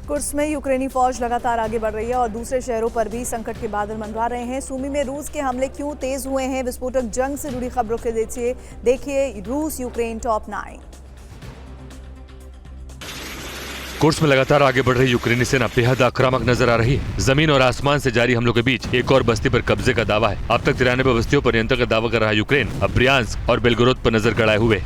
Kursk में यूक्रेनी फौज लगातार आगे बढ़ रही है और दूसरे शहरों पर भी संकट के बादल मंडरा रहे हैं। सूमी में रूस के हमले क्यों तेज हुए हैं, विस्फोटक जंग से जुड़ी खबरों के देखिए रूस यूक्रेन टॉप 9। कुर्स्क में लगातार आगे बढ़ रही यूक्रेनी सेना बेहद आक्रामक नजर आ रही है। जमीन और आसमान से जारी हमलों के बीच एक और बस्ती पर कब्जे का दावा है। अब तक 93 बस्तियों पर नियंत्रण का दावा कर रहा यूक्रेन अब ब्रियांस्क और बेलगोरोद पर नजर गड़ाए हुए।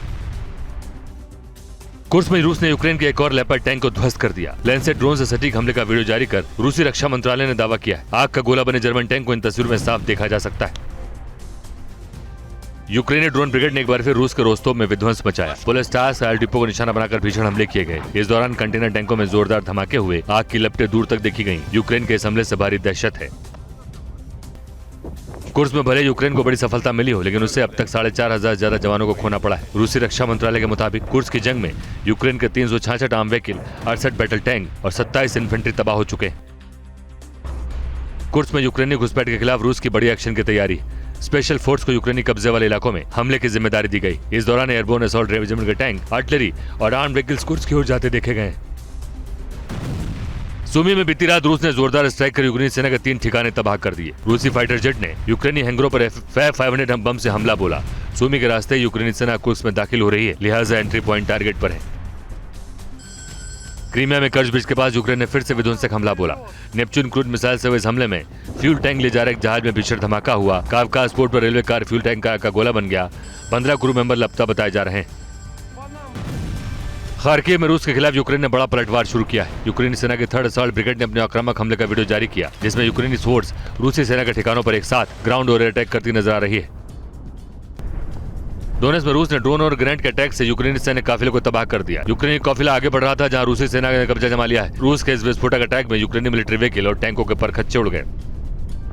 कुर्स्क में रूस ने यूक्रेन के एक और लेपर्ड टैंक को ध्वस्त कर दिया। लैंसेट ड्रोन से सटीक हमले का वीडियो जारी कर रूसी रक्षा मंत्रालय ने दावा किया है। आग का गोला बने जर्मन टैंक को इन तस्वीरों में साफ देखा जा सकता है। यूक्रेनी ड्रोन ब्रिगेड ने एक बार फिर रूस के रोस्तोव में विध्वंस मचाया। पुलिस टास्क ऑयल डिपो को निशाना बनाकर भीषण हमले किए गए। इस दौरान कंटेनर टैंकों में जोरदार धमाके हुए। आग की लपटें दूर तक देखी गईं। यूक्रेन के इस हमले से भारी दहशत है। कुर्स्क में भले यूक्रेन को बड़ी सफलता मिली हो, लेकिन उससे अब तक 4,500 ज्यादा जवानों को खोना पड़ा है। रूसी रक्षा मंत्रालय के मुताबिक कुर्स्क की जंग में यूक्रेन के 366 आर्म व्हीकल, 68 बैटल टैंक और 27 इन्फेंट्री तबाह हो चुके हैं। कुर्स्क में यूक्रेनी घुसपैठ के खिलाफ रूस की बड़ी एक्शन की तैयारी। स्पेशल फोर्स को यूक्रेनी कब्जे वाले इलाकों में हमले की जिम्मेदारी दी गई। इस दौरान एयरबोर्न असॉल्ट रेजिमेंट के टैंक, आर्टिलरी और आर्म व्हीकल्स कुर्स्क की ओर जाते देखे गए। सूमी में बीती रात रूस ने जोरदार स्ट्राइक कर यूक्रेनी सेना के 3 ठिकाने तबाह कर दिए। रूसी फाइटर जेट ने यूक्रेनी हैंगरों पर F-500 बम से हमला बोला। सूमी के रास्ते यूक्रेनी सेना कुर्स्क में दाखिल हो रही है, लिहाजा एंट्री पॉइंट टारगेट पर है। क्रीमिया में कर्ज ब्रिज के पास यूक्रेन ने फिर से विध्वंसक हमला बोला। नेपच्यून क्रूज मिसाइल से हुए इस हमले में फ्यूल टैंक ले जा रहे एक जहाज में भीषण धमाका हुआ। कावकास पोर्ट पर रेलवे कार फ्यूल टैंक का गोला बन गया। 15 क्रू मेंबर लापता बताए जा रहे हैं। खार्किव में रूस के खिलाफ यूक्रेन ने बड़ा पलटवार शुरू किया है। यूक्रेनी सेना के 3rd असॉल्ट ब्रिगेड ने अपने आक्रामक हमले का वीडियो जारी किया, जिसमें यूक्रेनी फोर्स रूसी सेना के ठिकानों पर एक साथ ग्राउंड और एयर अटैक करती नजर आ रही है। दोनेत्स्क में रूस ने ड्रोन और ग्रेनेड के अटैक से यूक्रेनी सेना काफिले को तबाह कर दिया। यूक्रेनी काफिला आगे बढ़ रहा था, जहां रूसी सेना ने कब्जा जमा लिया है। रूस के इस विस्फोटक अटैक में यूक्रेनी मिलिट्री व्हीकल और टैंकों के पर खच्चे उड़ गए।